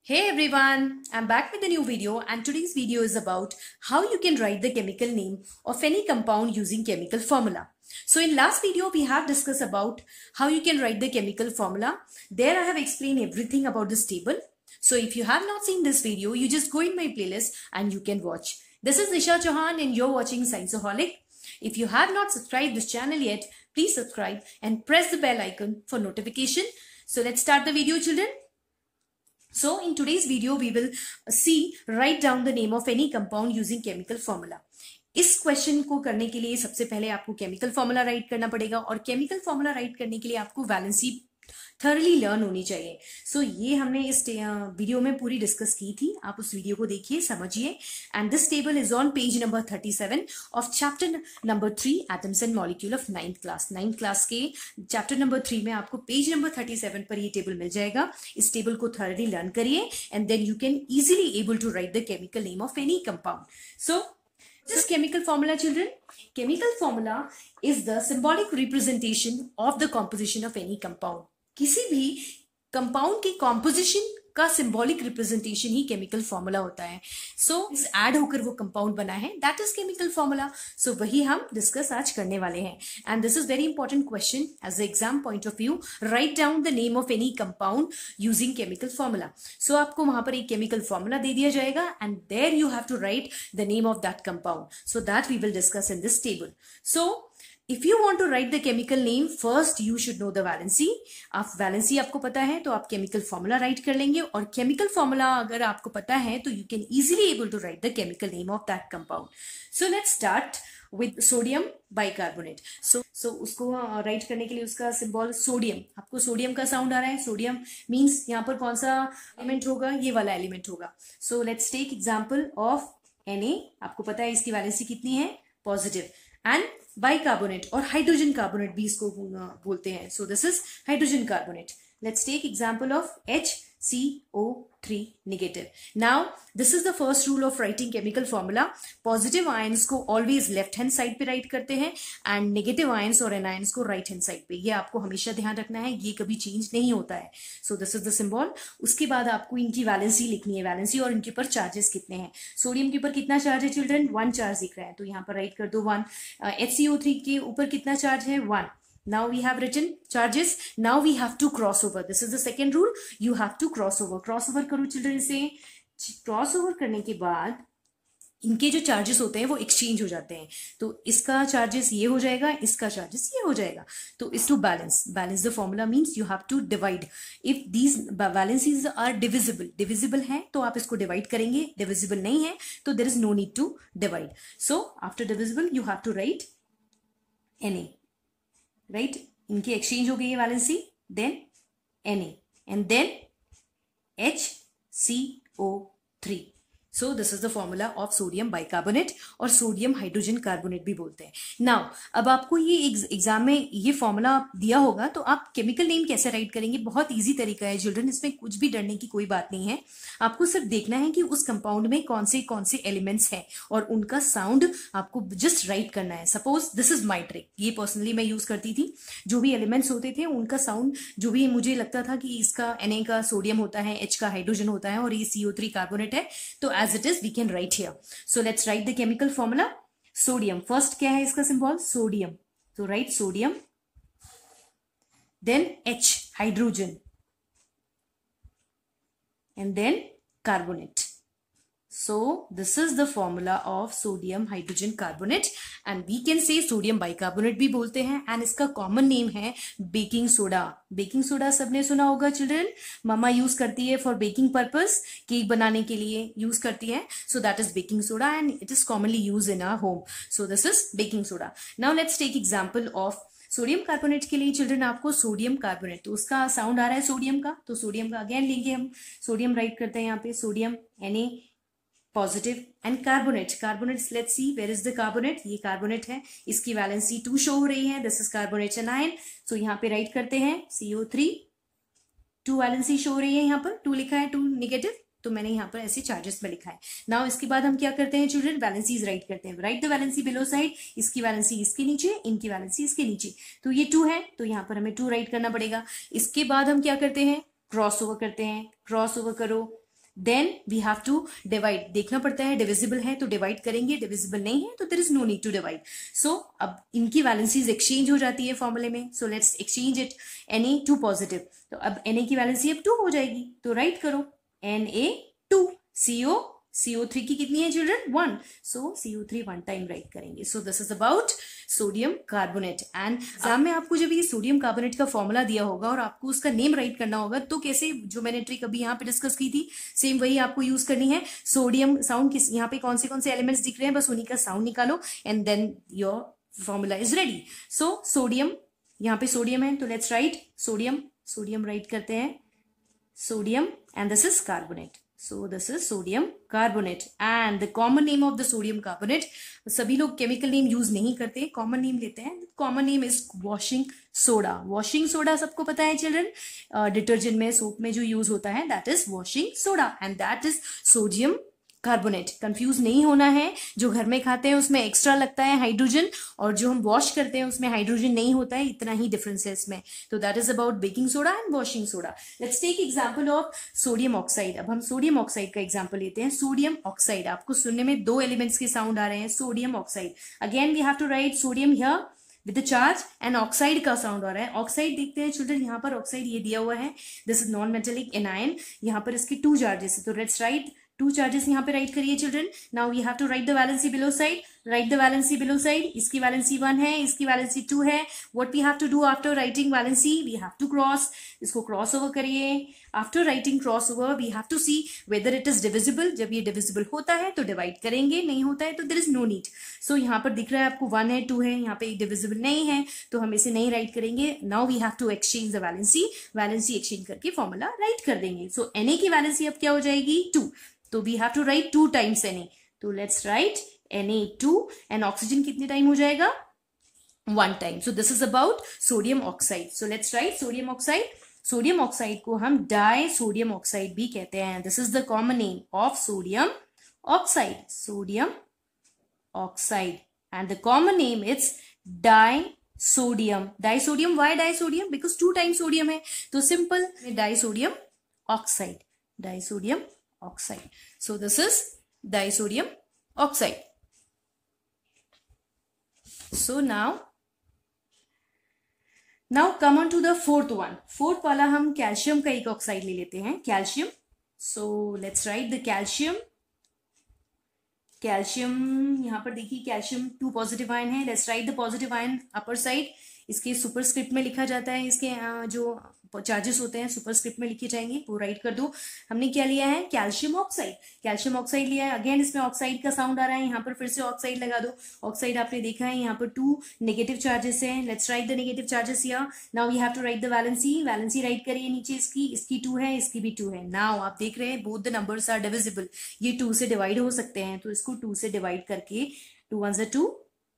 Hey everyone, I'm back with a new video and today's video is about how you can write the chemical name of any compound using chemical formula. So in last video we have discussed about how you can write the chemical formula. There I have explained everything about this table. So if you have not seen this video, you just go in my playlist and you can watch. This is Nisha Chauhan and you're watching Scienceaholic. If you have not subscribed this channel yet, please subscribe and press the bell icon for notification. So let's start the video, children. So in today's video, we will write down the name of any compound using chemical formula. इस question को करने के लिए सबसे पहले आपको chemical formula right करना पड़ेगा और केमिकल फॉर्मूला राइट करने के लिए आपको वैलेंसी थर्ली लर्न होनी चाहिए. सो ये हमने इस वीडियो में पूरी डिस्कस की थी. आप उस वीडियो को देखिए, समझिए. And this table is on page number 37 of chapter number 3 atoms and molecule of 9th class के चैप्टर नंबर 3 में आपको पेज नंबर 37 पर ये टेबल मिल जाएगा. इस टेबल को थर्ली लर्न करिए and then you can easily able to write the chemical name of any compound. So this chemical formula, children, chemical formula is the symbolic representation of the composition of any compound. किसी भी compound के composition का symbolic representation ही chemical formula होता है. So add होकर वो compound बना है, that is chemical formula. So वही हम डिस्कस आज करने वाले हैं. And this is very important question as exam point of view. Write down the name of any compound using chemical formula. So आपको वहां पर एक केमिकल फॉर्मूला दे दिया जाएगा and there you have to write the name of that compound. So that we will discuss in this table. So if you want to write the chemical name, first you should know the valency. आप valency आपको पता है तो आप chemical formula write कर लेंगे और chemical formula अगर आपको पता है तो you can easily able to write the chemical name of that compound. So let's start with sodium bicarbonate. So उसको write करने के लिए उसका symbol sodium. आपको sodium का sound आ रहा है. Sodium means यहाँ पर कौन सा element होगा? ये वाला element होगा. So let's take example of Na. आपको पता है इसकी valency कितनी है? Positive. एंड बाइकार्बोनेट और हाइड्रोजन कार्बोनेट भी इसको बोलते हैं. So this is hydrogen carbonate. Let's take example of HCO3 negative. Now this is the first rule of writing chemical formula. Positive ions को always left hand side पे write करते हैं and negative ions और anions को right hand side पे. ये आपको हमेशा ध्यान रखना है, ये कभी चेंज नहीं होता है. So this is the symbol. उसके बाद आपको इनकी वैलेंसी लिखनी है, वैलेंसी और इनके ऊपर चार्जेस कितने हैं. सोडियम के ऊपर कितना चार्ज है चिल्ड्रन? 1 चार्ज दिख रहा है तो यहाँ पर राइट कर दो 1. HCO3 के ऊपर कितना चार्ज है? 1. Now we have written charges. Now we have to cross over. This is the second rule. You have to cross over. Cross over करो children से. Cross over करने के बाद इनके जो चार्जेस होते हैं वो एक्सचेंज हो जाते हैं. तो इसका चार्जेस ये हो जाएगा, इसका चार्जेस ये हो जाएगा. तो इस to balance the formula means you have to divide. If these balances are divisible है तो आप इसको डिवाइड करेंगे. डिविजिबल नहीं है तो there is no need to divide. So after divisible you have to write Na. Right, इनकी exchange हो गई है valency, then Na and then HCO3. So this is the formula of sodium bicarbonate और sodium hydrogen carbonate भी बोलते हैं. Now अब आपको ये एग्जाम में ये फॉर्मूला दिया होगा तो आप केमिकल नेम कैसे राइट करेंगे? बहुत इजी तरीका है चिल्ड्रन, इसमें कुछ भी डरने की कोई बात नहीं है. आपको सिर्फ देखना है कि उस कंपाउंड में कौन से एलिमेंट्स हैं और उनका साउंड आपको जस्ट राइट करना है. Suppose this is my trick. ये पर्सनली मैं यूज करती थी. जो भी एलिमेंट्स होते थे उनका साउंड जो भी मुझे लगता था कि इसका Na का सोडियम होता है, H का हाइड्रोजन होता है और ये CO3 कार्बोनेट है, तो as it is we can write here. So let's write the chemical formula. Sodium first क्या है इसका symbol? Sodium. So write sodium, then H hydrogen and then carbonate. So this is the formula of sodium hydrogen carbonate and we can say sodium bicarbonate भी बोलते हैं and इसका common name है baking soda. Baking soda सबने सुना होगा children. मम्मा use करती है for baking purpose, केक बनाने के लिए यूज करती है. So that is baking soda and it is commonly used in our home. So this is baking soda. Now let's take example of sodium carbonate के लिए children आपको sodium carbonate, तो उसका साउंड आ रहा है सोडियम का, तो सोडियम का अगेन लेंगे हम. सोडियम राइट करते हैं यहाँ पे, sodium Na positive and carbonate let's see where is the carbonate. ये कार्बोनेट है, इसकी वैलेंसी 2 शो हो रही है. This is carbonate anion. So यहाँ पे राइट करते हैं CO3. 2 वैलेंसी शो हो रही है, यहाँ पर 2 लिखा है, 2 नेगेटिव, तो मैंने यहाँ पर ऐसे चार्जेस में लिखा है. नाउ इसके बाद हम क्या करते हैं चिल्ड्रन? वैलेंसीज राइट करते हैं. Right the valency below side. इसकी वैलेंसी इसके नीचे, इनकी वैलेंसी इसके नीचे. तो ये 2 है तो यहाँ पर हमें 2 राइट करना पड़ेगा. इसके बाद हम क्या करते हैं? क्रॉस ओवर करते हैं. क्रॉस ओवर करो then we have to divide, देखना पड़ता है डिविजिबल है तो डिवाइड करेंगे, डिविजिबल नहीं है तो there is no need to divide. So अब इनकी वैलेंसीज एक्सचेंज हो जाती है फॉर्मूले में, so let's exchange it, Na2 positive, तो अब Na की वैलेंसी अब 2 हो जाएगी, तो राइट करो Na2, CO3 की कितनी है चिल्ड्रन 1, सो CO3 वन टाइम राइट करेंगे। सो this is about sodium carbonate. And exam में आपको जब ये सोडियम कार्बोनेट का फॉर्मूला दिया होगा और आपको उसका नेम राइट करना होगा, तो कैसे, जो मैंने ट्रिक अभी यहाँ पे डिस्कस की थी सेम वही आपको यूज करनी है। सोडियम साउंड किस, यहाँ पे कौन से एलिमेंट्स दिख रहे हैं, बस उन्हीं का साउंड निकालो and then your formula is ready. So sodium, यहाँ पे सोडियम है तो लेट्स राइट सोडियम राइट करते हैं, sodium, and this is carbonate, so this is sodium carbonate and the common name of the sodium carbonate, सभी लोग chemical name use नहीं करते, कॉमन नेम लेते हैं। Common name is washing soda. Washing soda सबको पता है चिल्ड्रन, डिटर्जेंट में, सोप में जो यूज होता है that is washing soda and that is sodium carbonate. Confuse नहीं होना है, जो घर में खाते हैं उसमें एक्स्ट्रा लगता है हाइड्रोजन और जो हम वॉश करते हैं उसमें हाइड्रोजन नहीं होता है, इतना ही डिफरेंस है इसमें। तो that is about baking soda and washing soda. Let's take example of sodium oxide. अब हम सोडियम ऑक्साइड का एग्जांपल लेते हैं। सोडियम ऑक्साइड, आपको सुनने में 2 एलिमेंट्स के साउंड आ रहे हैं, sodium oxide. Again we have to write sodium here with the charge and oxide का साउंड आ रहा है। ऑक्साइड देखते हैं चिल्ड्रन, यहाँ पर ऑक्साइड ये दिया हुआ है, this is non metallic anion, यहाँ पर इसकी 2 चार्जेस है, तो लेट्स राइट 2 चार्जेस यहाँ पे राइट करिए children. Now we have to write the valency below side, right the valency below side. इसकी वैलेंसी 1 है, इसकी वैलेंसी 2 है। What we have to do after writing valency, we have to cross, इसको cross over करिए। After writing cross over we have to see whether it is divisible, जब ये divisible होता है तो डिवाइड करेंगे, नहीं होता है तो देयर इज नो नीड। सो यहाँ पर दिख रहा है आपको 1 है 2 है, यहाँ पे डिविजिबल नहीं है तो हम इसे नहीं राइट करेंगे। Now we have to exchange the valency, valency exchange करके फॉर्मूला राइट कर देंगे। सो Na की वैलेंसी अब क्या हो जाएगी 2, तो we have to write 2 times Na, तो let's write Na2 and oxygen कितने टाइम हो जाएगा 1 time. So this is about sodium oxide. So let's write sodium oxide. Sodium oxide को हम डाई सोडियम ऑक्साइड भी कहते हैं, this is the common name of sodium oxide, sodium oxide, and the common name is disodium. Disodium, why disodium, because 2 times sodium है, तो simple disodium oxide, disodium oxide. So this is disodium oxide. So now come on to the fourth one. Fourth वाला हम calcium का एक oxide ले लेते हैं, calcium. So let's write the calcium. Calcium यहाँ पर देखिए कैल्शियम 2 पॉजिटिव आयन है, let's write the positive ion upper side. इसके सुपरस्क्रिप्ट में लिखा जाता है, इसके जो चार्जेस होते हैं सुपरस्क्रिप्ट में लिखे जाएंगे, वो राइट कर दो। हमने क्या लिया है कैल्शियम ऑक्साइड, कैल्शियम ऑक्साइड लिया है। अगेन इसमें ऑक्साइड का साउंड आ रहा है, यहाँ पर फिर से ऑक्साइड लगा दो। ऑक्साइड आपने देखा है यहाँ पर 2 नेगेटिव चार्जेस हैं, let's write the negative charges here. Now we have to write the valency, valency write करिए नीचे, इसकी 2 है, इसकी भी 2 है। नाउ आप देख रहे हैं both the numbers are divisible, ये 2 से डिवाइड हो सकते हैं, तो इसको 2 से डिवाइड करके 2 1 2,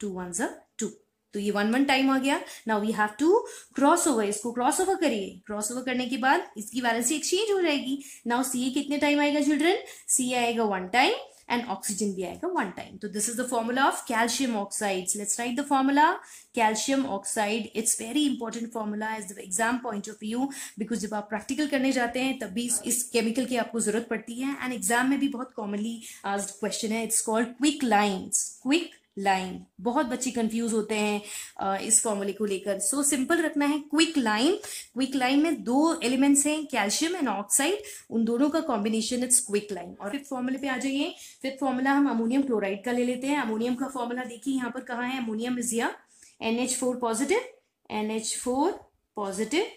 2 1 2, तो ये 1 1 टाइम आ गया। Now we have to cross over, इसको क्रॉस ओवर करिए, क्रॉस ओवर करने के बाद इसकी वैलेंसी एक्सचेंज हो जाएगी। नाउ सी कितने टाइम आएगा चिल्ड्रन, सी आएगा 1 टाइम एंड ऑक्सीजन भी आएगा 1 टाइम। तो this is the formula of calcium oxides. Let's write the formula calcium oxide. It's very important formula as the exam point of view, because जब आप practical करने जाते हैं तब भी इस केमिकल की आपको जरूरत पड़ती है, एंड एग्जाम में भी बहुत कॉमनली आस्क्ड क्वेश्चन है। It's called quick lines, quick line. बहुत बच्चे कंफ्यूज होते हैं इस फॉर्मूले को लेकर। सो सिंपल रखना है क्विक लाइन। क्विक लाइन में 2 एलिमेंट्स हैं, कैल्शियम एंड ऑक्साइड, उन दोनों का कॉम्बिनेशन इट्स क्विक लाइन। और फिफ्थ फॉर्मूले पे आ जाइए। फिफ्थ फॉर्मूला हम अमोनियम क्लोराइड का ले लेते हैं। अमोनियम का फॉर्मूला देखिए यहाँ पर कहाँ है, ammonium is here, NH4 positive, NH4 positive,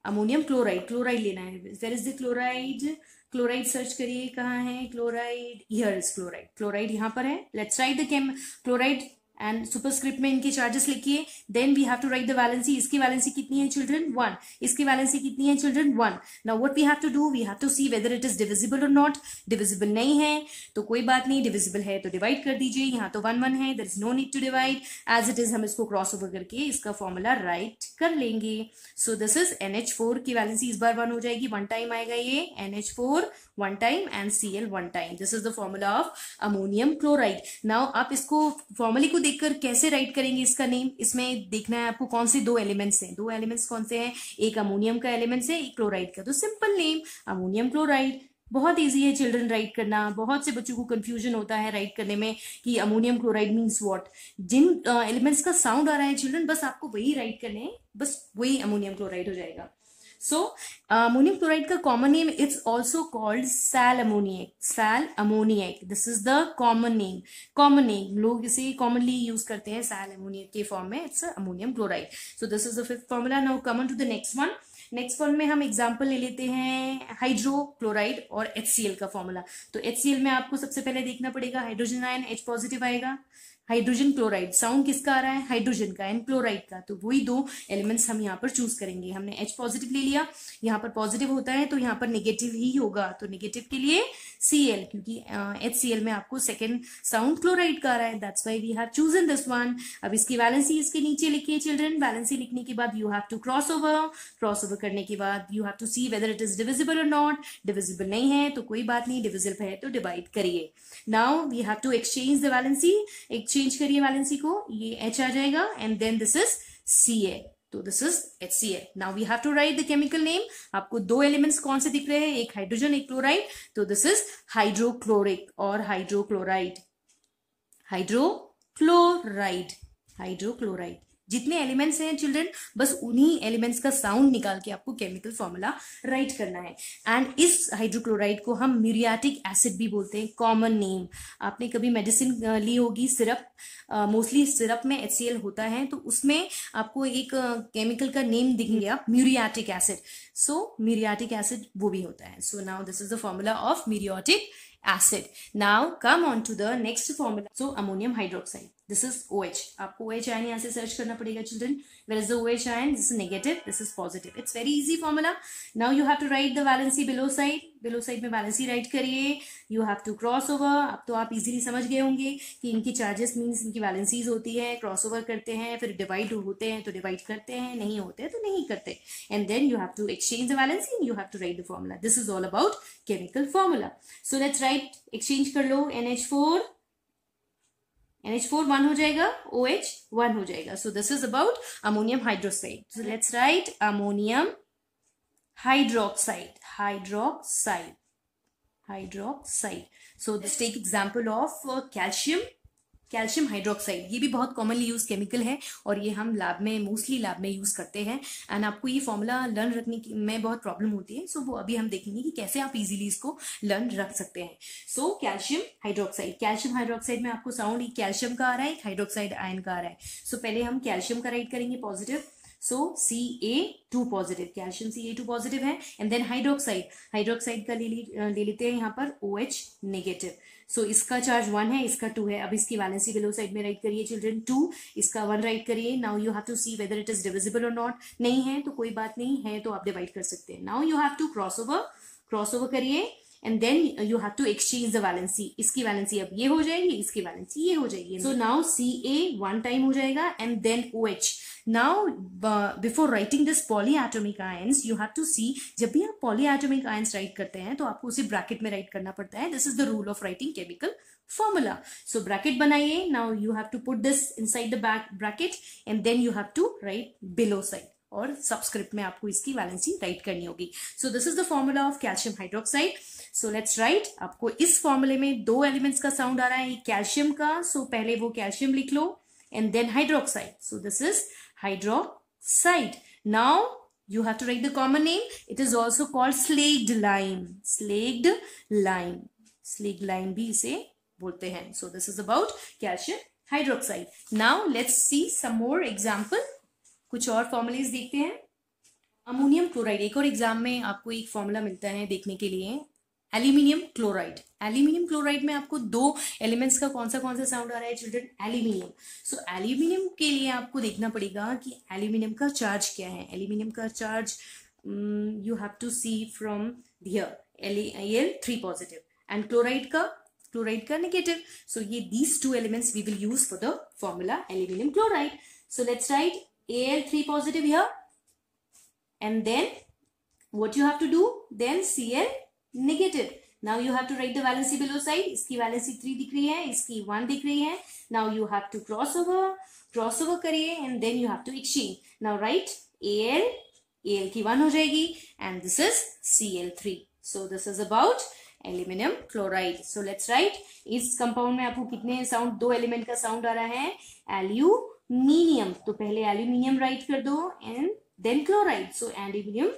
ammonium chloride, chloride लेना है। Where is the chloride, chloride search करिए कहाँ है chloride, here is chloride, chloride यहाँ पर है। Let's write the chloride and superscript में इनके चार्जेस लिखिए। Then we have to write the valency. इसकी वैलेंसी कितनी है चिल्ड्रन 1, इसकी वैलेंसी कितनी है children 1। Now what we have to do, we have to see whether it is divisible और नॉट। डिविजिबल नहीं है तो कोई बात नहीं, डिविजिबल है तो डिवाइड कर दीजिए। यहाँ तो 1 1 है, there is no need to divide, as it is हम इसको क्रॉस ओवर करके इसका फॉर्मूला राइट कर लेंगे। सो दिस इज NH4 की वैलेंसी इस बार 1 हो जाएगी, 1 टाइम आएगा ये NH4 1 time and Cl 1 time. This is the formula of ammonium chloride. Now आप इसको फॉर्मूले को देखकर कैसे राइट करेंगे इसका नेम, इसमें देखना है आपको कौन से 2 एलिमेंट्स हैं। 2 एलिमेंट्स कौन से हैं, एक अमोनियम का एलिमेंट्स है, एक क्लोराइड का। तो सिंपल नेम अमोनियम क्लोराइड, बहुत इजी है चिल्ड्रन राइट करना। बहुत से बच्चों को कंफ्यूजन होता है राइट करने में कि अमोनियम क्लोराइड मीन्स व्हाट। जिन एलिमेंट्स का साउंड आ रहा है चिल्ड्रन, बस आपको वही राइट करने हैं, बस वही अमोनियम क्लोराइड हो जाएगा। सो अमोनियम क्लोराइड का common name it's also called sal ammoniac. Sal ammoniac, this is the common name. Common name, लोग इसे कॉमनली यूज करते हैं सैल अमोनियक के फॉर्म में। It's ammonium chloride. So this is the fifth formula. Now come on to the next one. Next one में हम example ले लेते हैं हाइड्रोक्लोराइड और HCl का फॉर्मूला। तो HCl में आपको सबसे पहले देखना पड़ेगा हाइड्रोजन आयन H पॉजिटिव आएगा। हाइड्रोजन क्लोराइड, साउंड किसका आ रहा है? हाइड्रोजन का एंड क्लोराइड का। तो वही दो एलिमेंट्स हम यहाँ पर चूज करेंगे। हमने H पॉजिटिव ले लिया, यहाँ पर पॉजिटिव होता है तो यहाँ पर नेगेटिव ही होगा। तो नेगेटिव के लिए Cl, क्योंकि HCl में आपको सेकेंड साउंड क्लोराइड का आ रहा है, that's why we have chosen this one. अब इसकी वैलेंसी इसके नीचे लिखिए चिल्ड्रन। वैलेंसी लिखने के बाद you have to cross over करने के बाद you have to see whether it is divisible और नॉट। डिविजिबल नहीं है तो कोई बात नहीं, डिविजिबल है तो डिवाइड करिए। Now we have to exchange the valency. Exchange करिए वैलेंसी को, ये H आ जाएगा and then this is Cl, तो this is HCl। Now we have to write the chemical name. आपको दो एलिमेंट्स कौन से दिख रहे हैं? एक हाइड्रोजन, एक क्लोराइड। तो दिस इज हाइड्रोक्लोरिक और हाइड्रोक्लोराइड। Hydrochloride, hydrochloride. जितने एलिमेंट्स हैं चिल्ड्रन, बस उन्हीं एलिमेंट्स का साउंड निकाल के आपको केमिकल फॉर्मूला राइट करना है। एंड इस हाइड्रोक्लोराइड को हम म्यूरियाटिक एसिड भी बोलते हैं, कॉमन नेम। आपने कभी मेडिसिन ली होगी, सिरप, मोस्टली सिरप में HCl होता है, तो उसमें आपको एक केमिकल का नेम दिख गया, म्यूरियाटिक एसिड। सो म्यूरियाटिक एसिड वो भी होता है। So now this is the formula of muriatic acid. Now come on to the next formula. So ammonium hydroxide, this is OH. आपको OH आयन यहाँ से सर्च करना पड़ेगा children. Where is the OH ion? This is negative, this is positive. It's very easy formula. Now you have to write the valency below side. below side में valency write करिए। You have to cross over. अब तो आप easily समझ गए होंगे कि इनकी charges means इनकी valencies होती है, cross over करते हैं, फिर divide होते हैं तो divide करते हैं, नहीं होते हैं तो नहीं करते। And then you have to exchange the valency and you have to write the formula. This is all about chemical formula. So let's write, exchange कर लो, NH4 1 हो जाएगा, OH 1 हो जाएगा। So this is about ammonium hydroxide. So let's write ammonium hydroxide. So let's take example of calcium hydroxide. ये भी बहुत commonly use chemical है और ये हम लैब में, मोस्टली लैब में यूज करते हैं। एंड आपको ये फॉर्मूला लर्न रखने में बहुत प्रॉब्लम होती है, सो वो अभी हम देखेंगे कि कैसे आप इजीली इसको लर्न रख सकते हैं। सो कैल्शियम हाइड्रोक्साइड में आपको साउंड एक कैल्शियम का आ रहा है, एक हाइड्रोक्साइड आयन का आ रहा है। सो पहले हम कैल्शियम का राइट करेंगे पॉजिटिव। सो Ca2 positive, calcium Ca2 positive है। एंड देन हाइड्रोक्साइड का ले लेते हैं यहाँ पर OH नेगेटिव। सो इसका चार्ज 1 है, इसका 2 है। अब इसकी वैलेंसी बिलो साइड में राइट करिए चिल्ड्रन, 2, इसका 1 राइट करिए। Now you have to see whether it is divisible और नॉट। नहीं है तो कोई बात नहीं, है तो आप डिवाइड कर सकते हैं। Now you have to cross over करिए and then you have to exchange the valency. इसकी वैलेंसी अब ये हो जाएगी, इसकी वैलेंसी ये हो जाएगी। सो नाउ Ca 1 टाइम हो जाएगा and then OH। Now, before writing this polyatomic ions, you have to see, जब भी आप polyatomic ions write करते हैं तो आपको उसे bracket में write करना पड़ता है। This is the rule of writing chemical formula. So bracket बनाइए। Now you have to put this inside the bracket and then you have to write below side और subscript में आपको इसकी वैलेंसी राइट करनी होगी। So this is the formula of calcium hydroxide. So let's write. आपको इस फॉर्मूले में दो एलिमेंट्स का साउंड आ रहा है, कैल्शियम का। So पहले वो कैल्शियम लिख लो and then hydroxide. So this is hydroxide. Now you have to write the common name. It is also called slaked lime. Slaked lime भी इसे बोलते हैं। So this is about calcium hydroxide. Now let's see some more example. कुछ और formulas देखते हैं। Ammonium chloride, एक और एग्जाम में आपको एक फॉर्मूला मिलता है देखने के लिए, एल्यूमिनियम क्लोराइड में आपको दो एलिमेंट्स का कौन सा साउंड आ रहा है चिल्ड्रन? एल्यूमिनियम। सो एल्यूमिनियम के लिए आपको देखना पड़ेगा कि एल्यूमिनियम का चार्ज क्या है। एल्यूमिनियम का charge you have to see from here, Al3 positive and chloride का नेगेटिव। सो ये these two elements we will use for the formula aluminium chloride. So let's write Al3 positive here and then what you have to do, then Cl negative. Now you have to write the valency below side. इसकी valency 3 दिख रही है, इसकी 1 दिख रही है। Now you have to cross over करिए and then you have to exchange. Now write Al की 1 हो जाएगी and this is Cl3. So this is about aluminium chloride. So let's write. इस कंपाउंड में आपको कितने साउंड, 2 एलिमेंट का sound आ रहा है, एल्यूमिनियम. तो पहले एल्यूमिनियम राइट कर दो and then chloride. So aluminium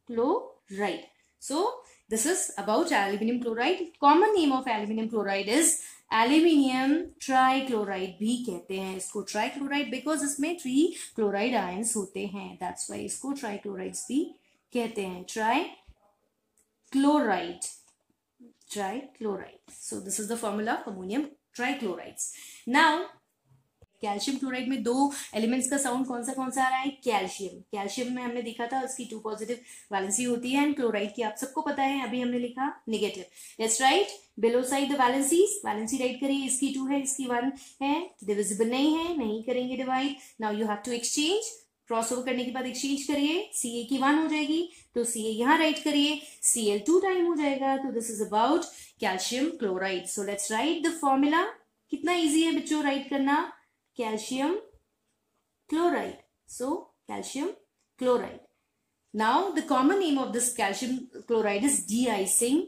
chloride. So this is about aluminum chloride. Common name of aluminum chloride is aluminium trichloride भी कहते हैं इसको trichloride because इसमें 3 chloride ions होते हैं. That's why इसको trichlorides भी कहते हैं. Trichloride. So this is the formula for ammonium trichlorides. Now calcium chloride में 2 एलिमेंट्स का साउंड कौन सा आ रहा है, कैल्शियम में हमने देखा था उसकी 2 पॉजिटिव वैलेंसी होती है एंड क्लोराइड की आप सबको पता है, अभी हमने लिखा negative. Let's write below side the valencies. Valency write करिए, इसकी 2 है, इसकी 1 है, डिविजिबल नहीं करेंगे divide. Now you have to exchange. Cross over करने के बाद एक्सचेंज करिए, Ca की 1 हो जाएगी तो Ca यहाँ राइट करिए, Cl 2 टाइम हो जाएगा. तो this is about calcium chloride. So let's write the formula. कितना ईजी है बच्चों राइट करना, calcium chloride. So calcium chloride. Now the common name of this calcium chloride is de-icing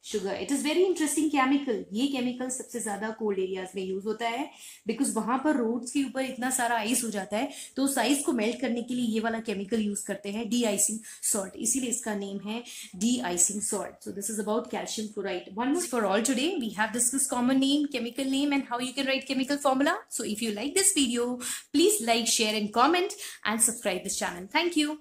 sugar. It is very interesting chemical. ये chemical सबसे ज्यादा cold areas में use होता है बिकॉज वहां पर रोड्स के ऊपर इतना सारा आइस हो जाता है तो उस आइस को मेल्ट करने के लिए ये वाला केमिकल यूज करते हैं, de-icing salt. इसीलिए इसका नेम है de-icing salt. So this is about calcium chloride. One more for all today. We have discussed common name, chemical name and how you can write chemical formula. So if you like this video, please like, share and comment and subscribe this channel. Thank you.